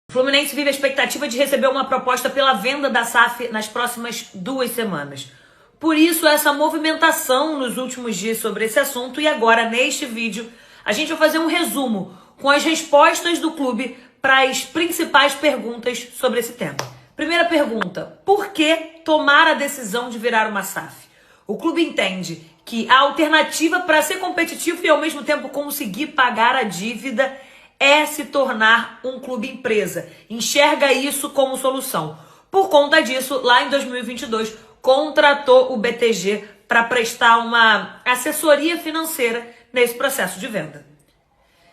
O Fluminense vive a expectativa de receber uma proposta pela venda da SAF nas próximas 2 semanas. Por isso, essa movimentação nos últimos dias sobre esse assunto, e agora, neste vídeo, a gente vai fazer um resumo com as respostas do clube para as principais perguntas sobre esse tema. Primeira pergunta: por que tomar a decisão de virar uma SAF? O clube entende que a alternativa para ser competitivo e ao mesmo tempo conseguir pagar a dívida é se tornar um clube empresa. Enxerga isso como solução. Por conta disso, lá em 2022, contratou o BTG para prestar uma assessoria financeira nesse processo de venda.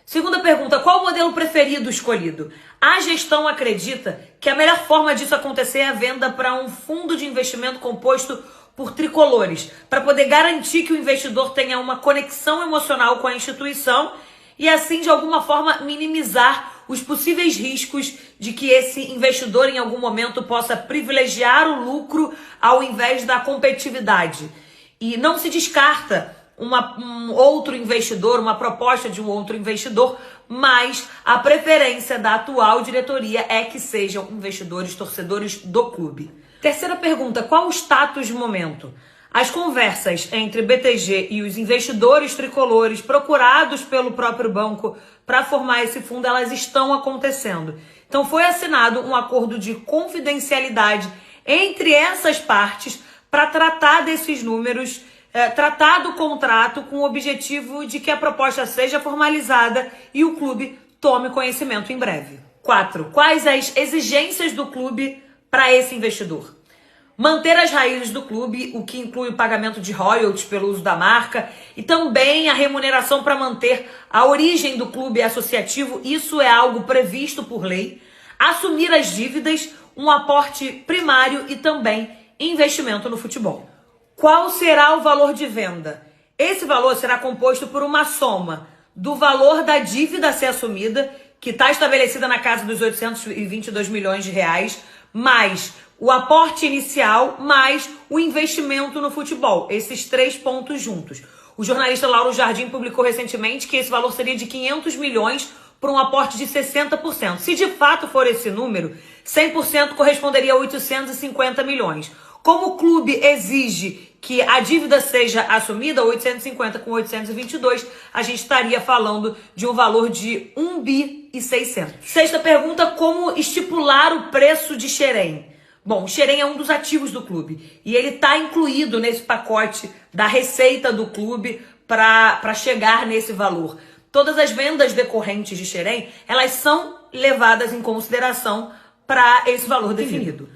Segunda pergunta: qual o modelo preferido escolhido? A gestão acredita que a melhor forma disso acontecer é a venda para um fundo de investimento composto por tricolores, para poder garantir que o investidor tenha uma conexão emocional com a instituição e assim, de alguma forma, minimizar os possíveis riscos de que esse investidor em algum momento possa privilegiar o lucro ao invés da competitividade. E não se descarta um outro investidor, uma proposta de um outro investidor, mas a preferência da atual diretoria é que sejam investidores, torcedores do clube. Terceira pergunta: qual o status de momento? As conversas entre BTG e os investidores tricolores procurados pelo próprio banco para formar esse fundo, elas estão acontecendo. Então foi assinado um acordo de confidencialidade entre essas partes para tratar desses números, tratar do contrato com o objetivo de que a proposta seja formalizada e o clube tome conhecimento em breve. 4. Quais as exigências do clube para esse investidor? Manter as raízes do clube, o que inclui o pagamento de royalties pelo uso da marca e também a remuneração para manter a origem do clube associativo, isso é algo previsto por lei. Assumir as dívidas, um aporte primário e também investimento no futebol. Qual será o valor de venda? Esse valor será composto por uma soma do valor da dívida a ser assumida, que está estabelecida na casa dos 822 milhões de reais, mais o aporte inicial, mais o investimento no futebol. Esses 3 pontos juntos. O jornalista Lauro Jardim publicou recentemente que esse valor seria de 500 milhões por um aporte de 60%. Se de fato for esse número, 100% corresponderia a 850 milhões. Como o clube exige que a dívida seja assumida, 850 com 822, a gente estaria falando de um valor de 1 bi e 600. Sexta pergunta: como estipular o preço de Xerém? Bom, o Xerém é um dos ativos do clube e ele está incluído nesse pacote da receita do clube para chegar nesse valor. Todas as vendas decorrentes de Xerém, elas são levadas em consideração para esse valor definido.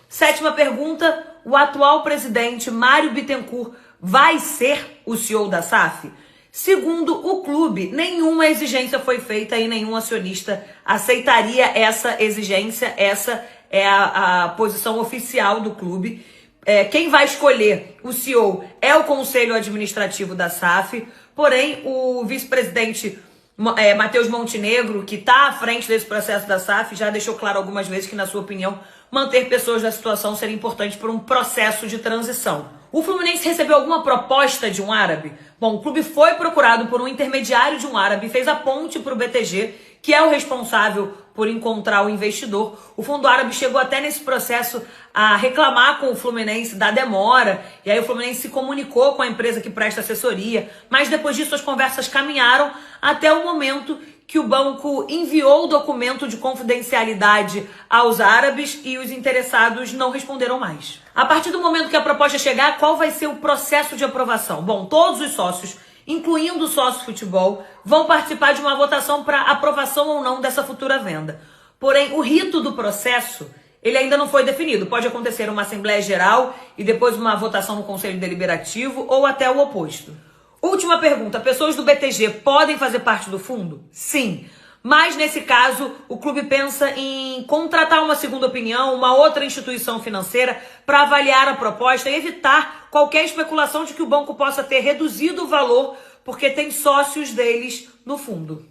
Sétima pergunta: o atual presidente Mário Bittencourt vai ser o CEO da SAF? Segundo o clube, nenhuma exigência foi feita e nenhum acionista aceitaria essa exigência. Essa é a posição oficial do clube. Quem vai escolher o CEO é o Conselho Administrativo da SAF, porém o vice-presidente Matheus Montenegro, que está à frente desse processo da SAF, já deixou claro algumas vezes que, na sua opinião, manter pessoas da situação seria importante para um processo de transição. O Fluminense recebeu alguma proposta de um árabe? Bom, o clube foi procurado por um intermediário de um árabe, fez a ponte para o BTG, que é o responsável por encontrar o investidor. O fundo árabe chegou até nesse processo a reclamar com o Fluminense da demora, e aí o Fluminense se comunicou com a empresa que presta assessoria, mas depois disso as conversas caminharam até o momento que o banco enviou o documento de confidencialidade aos árabes e os interessados não responderam mais. A partir do momento que a proposta chegar, qual vai ser o processo de aprovação? Bom, todos os sócios, incluindo o sócio futebol, vão participar de uma votação para aprovação ou não dessa futura venda. Porém, o rito do processo, ele ainda não foi definido. Pode acontecer uma Assembleia Geral e depois uma votação no Conselho Deliberativo ou até o oposto. Última pergunta: pessoas do BTG podem fazer parte do fundo? Sim, mas nesse caso o clube pensa em contratar uma segunda opinião, uma outra instituição financeira para avaliar a proposta e evitar qualquer especulação de que o banco possa ter reduzido o valor porque tem sócios deles no fundo.